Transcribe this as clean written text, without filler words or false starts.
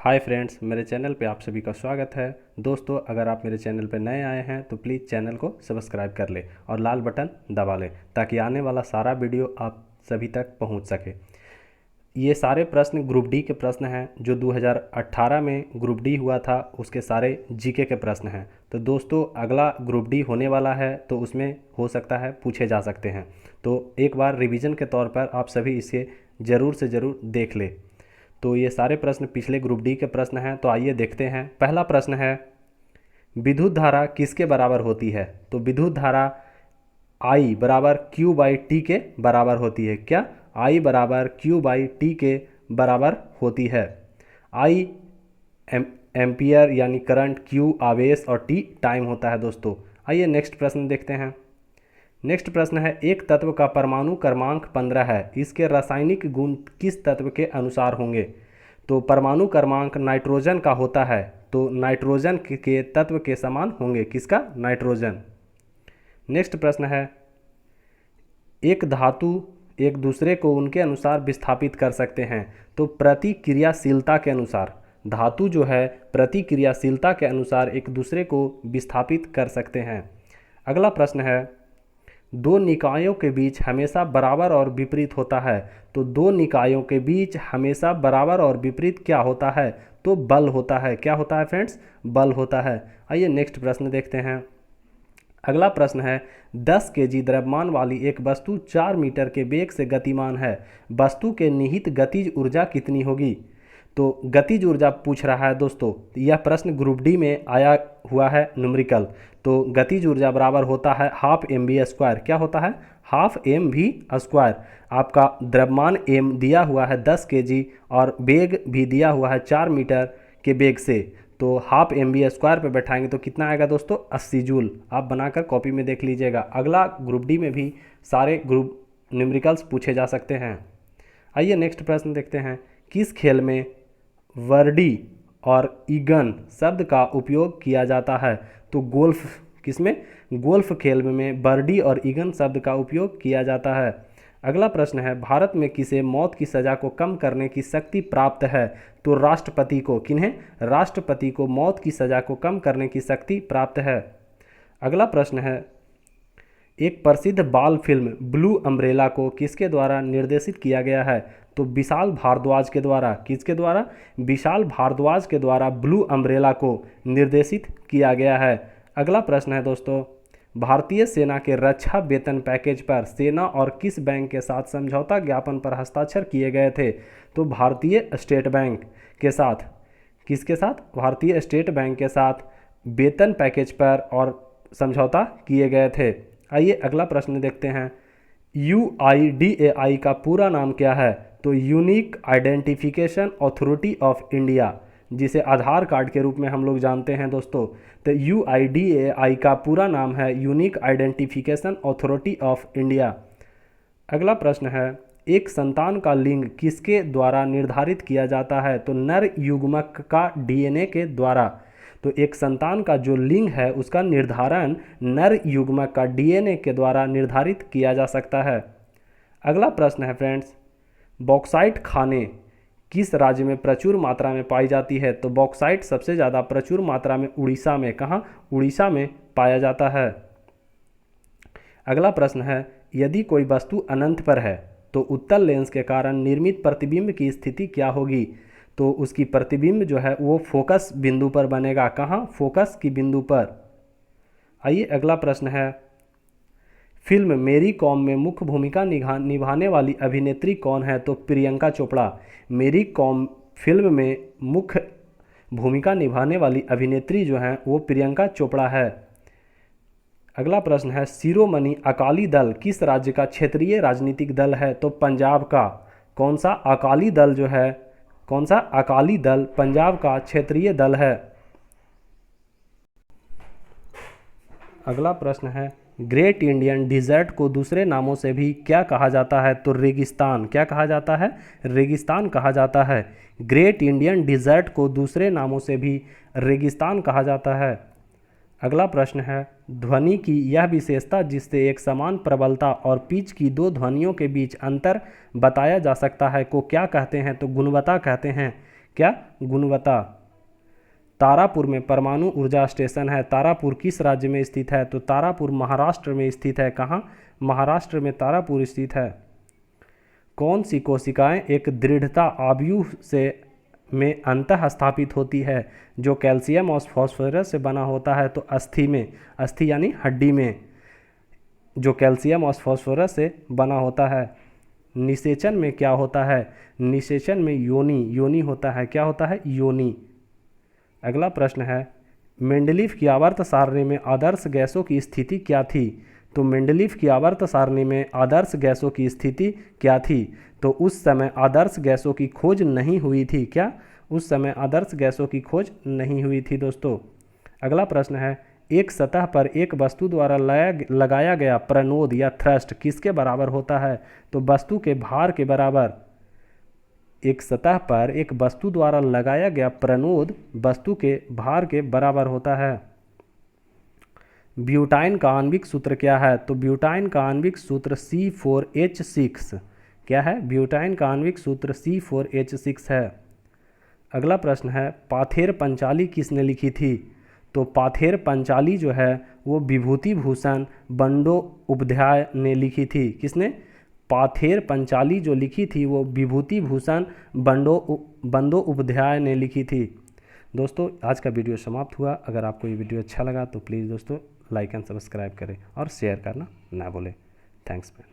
Hi friends, मेरे channel पे आप सभी का स्वागत है। दोस्तों, अगर आप मेरे चैनल पे नए आए हैं तो प्लीज़ चैनल को सब्सक्राइब कर ले और लाल बटन दबा लें ताकि आने वाला सारा वीडियो आप सभी तक पहुंच सके। ये सारे प्रश्न ग्रुप डी के प्रश्न हैं जो 2018 में ग्रुप डी हुआ था, उसके सारे जीके के प्रश्न हैं। तो दोस्तों, अगला ग्रुप डी होने वाला है तो उसमें हो सकता है पूछे जा सकते हैं। तो एक बार रिवीजन के तौर पर आप सभी इसे ज़रूर से ज़रूर देख ले। तो ये सारे प्रश्न पिछले ग्रुप डी के प्रश्न हैं। तो आइए देखते हैं। पहला प्रश्न है, विद्युत धारा किसके बराबर होती है? तो विद्युत धारा I बराबर Q बाई टी के बराबर होती है। क्या? I बराबर Q बाई टी के बराबर होती है। I एम्पियर यानी करंट, Q आवेश और T टाइम होता है दोस्तों। आइए नेक्स्ट प्रश्न देखते हैं। नेक्स्ट प्रश्न है, एक तत्व का परमाणु क्रमांक 15 है, इसके रासायनिक गुण किस तत्व के अनुसार होंगे? तो परमाणु क्रमांक नाइट्रोजन का होता है, तो नाइट्रोजन के तत्व के समान होंगे। किसका? नाइट्रोजन। नेक्स्ट प्रश्न है, एक धातु एक दूसरे को उनके अनुसार विस्थापित कर सकते हैं, तो प्रतिक्रियाशीलता के अनुसार। धातु जो है प्रतिक्रियाशीलता के अनुसार एक दूसरे को विस्थापित कर सकते हैं। अगला प्रश्न है, दो निकायों के बीच हमेशा बराबर और विपरीत होता है, तो दो निकायों के बीच हमेशा बराबर और विपरीत क्या होता है? तो बल होता है। क्या होता है फ्रेंड्स? बल होता है। आइए नेक्स्ट प्रश्न देखते हैं। अगला प्रश्न है, 10 केजी द्रव्यमान वाली एक वस्तु 4 मीटर के वेग से गतिमान है, वस्तु के निहित गतिज ऊर्जा कितनी होगी? तो गतिज ऊर्जा पूछ रहा है दोस्तों। यह प्रश्न ग्रुप डी में आया हुआ है न्यूमेरिकल। तो गतिज ऊर्जा बराबर होता है हाफ एम वी स्क्वायर। क्या होता है? Half M V square. आपका द्रव्यमान एम दिया हुआ है 10 केजी और वेग भी दिया हुआ है 4 मीटर के वेग से, तो हाफ एम वी स्क्वायर पे बैठाएंगे तो कितना आएगा दोस्तों? 80 जूल। आप बनाकर कॉपी में देख लीजिएगा। अगला ग्रुप डी में भी सारे ग्रुप न्यूमेरिकल्स पूछे जा सकते हैं। आइए नेक्स्ट प्रश्न देखते हैं। किस खेल में वर्डी और ईगन शब्द का उपयोग किया जाता है? तो गोल्फ। किसमें? गोल्फ खेल में बर्डी और ईगन शब्द का उपयोग किया जाता है। अगला प्रश्न है, भारत में किसे मौत की सज़ा को कम करने की शक्ति प्राप्त है? तो राष्ट्रपति को। किन्हें? राष्ट्रपति को मौत की सज़ा को कम करने की शक्ति प्राप्त है। अगला प्रश्न है, एक प्रसिद्ध बाल फिल्म ब्लू अम्ब्रेला को किसके द्वारा निर्देशित किया गया है? तो विशाल भारद्वाज के द्वारा। किसके द्वारा? विशाल भारद्वाज के द्वारा ब्लू अम्ब्रेला को निर्देशित किया गया है। अगला प्रश्न है दोस्तों, भारतीय सेना के रक्षा वेतन पैकेज पर सेना और किस बैंक के साथ समझौता ज्ञापन पर हस्ताक्षर किए गए थे? तो भारतीय स्टेट बैंक के साथ। किसके साथ? भारतीय स्टेट बैंक के साथ वेतन पैकेज पर और समझौता किए गए थे। आइए अगला प्रश्न देखते हैं। UIDAI का पूरा नाम क्या है? तो unique identification authority of India, जिसे आधार कार्ड के रूप में हम लोग जानते हैं दोस्तों। तो UIDAI का पूरा नाम है unique identification authority of India. अगला प्रश्न है, एक संतान का लिंग किसके द्वारा निर्धारित किया जाता है? तो नर युग्मक का DNA के द्वारा। तो एक संतान का जो लिंग है उसका निर्धारण नर युग्मक का DNA के द्वारा निर्धारित किया जा सकता है। अगला प्रश्न है फ्रेंड्स, बॉक्साइट खानें किस राज्य में प्रचुर मात्रा में पाई जाती है? तो बॉक्साइट सबसे ज़्यादा प्रचुर मात्रा में उड़ीसा में। कहाँ? उड़ीसा में पाया जाता है। अगला प्रश्न है, यदि कोई वस्तु अनंत पर है तो उत्तल लेंस के कारण निर्मित प्रतिबिंब की स्थिति क्या होगी? तो उसकी प्रतिबिंब जो है वो फोकस बिंदु पर बनेगा। कहाँ? फोकस की बिंदु पर। आइए अगला प्रश्न है, फिल्म मेरी कॉम में मुख्य भूमिका निभाने वाली अभिनेत्री कौन है? तो प्रियंका चोपड़ा। मेरी कॉम फिल्म में मुख्य भूमिका निभाने वाली अभिनेत्री जो है वो प्रियंका चोपड़ा है। अगला प्रश्न है, शिरोमणि अकाली दल किस राज्य का क्षेत्रीय राजनीतिक दल है? तो पंजाब का। कौन सा? अकाली दल जो है, कौन सा? अकाली दल पंजाब का क्षेत्रीय दल है। अगला प्रश्न है, ग्रेट इंडियन डिजर्ट को दूसरे नामों से भी क्या कहा जाता है? तो रेगिस्तान। क्या कहा जाता है? रेगिस्तान कहा जाता है। ग्रेट इंडियन डिजर्ट को दूसरे नामों से भी रेगिस्तान कहा जाता है। अगला प्रश्न है, ध्वनि की यह विशेषता जिससे एक समान प्रबलता और पिच की दो ध्वनियों के बीच अंतर बताया जा सकता है को क्या कहते हैं? तो गुणवत्ता कहते हैं। क्या? गुणवत्ता। तारापुर में परमाणु ऊर्जा स्टेशन है। तारापुर किस राज्य में स्थित है? तो तारापुर महाराष्ट्र में स्थित है। कहाँ? महाराष्ट्र में तारापुर स्थित है। कौन सी कोशिकाएं एक दृढ़ता आव्यूह से में अंतः स्थापित होती है जो कैल्शियम और फास्फोरस से बना होता है? तो अस्थि में। अस्थि यानी हड्डी में, जो कैल्शियम और फास्फोरस से बना होता है। निषेचन में क्या होता है? निषेचन में योनि, योनि होता है। क्या होता है? योनि। अगला प्रश्न है, मेंडलीफ की आवर्त सारणी में आदर्श गैसों की स्थिति क्या थी? तो मेंडलीफ की आवर्त सारणी में आदर्श गैसों की स्थिति क्या थी? तो उस समय आदर्श गैसों की खोज नहीं हुई थी। क्या? उस समय आदर्श गैसों की खोज नहीं हुई थी दोस्तों। अगला प्रश्न है, एक सतह पर एक वस्तु द्वारा लगाया गया प्रणोद या थ्रस्ट किसके बराबर होता है? तो वस्तु के भार के बराबर। एक सतह पर एक वस्तु द्वारा लगाया गया प्रणोद वस्तु के भार के बराबर होता है। ब्यूटाइन का आणविक सूत्र क्या है? तो ब्यूटाइन का आणविक सूत्र C4H6। क्या है? ब्यूटाइन का आणविक सूत्र C4H6 है। अगला प्रश्न है, पाथेर पंचाली किसने लिखी थी? तो पाथेर पंचाली जो है वो विभूति भूषण बंडोपाध्याय ने लिखी थी। किसने? पाथेर पंचाली जो लिखी थी वो विभूति भूषण बंडोपाध्याय ने लिखी थी। दोस्तों आज का वीडियो समाप्त हुआ। अगर आपको ये वीडियो अच्छा लगा तो प्लीज़ दोस्तों लाइक एंड सब्सक्राइब करें और शेयर करना ना भूलें। Thanks man.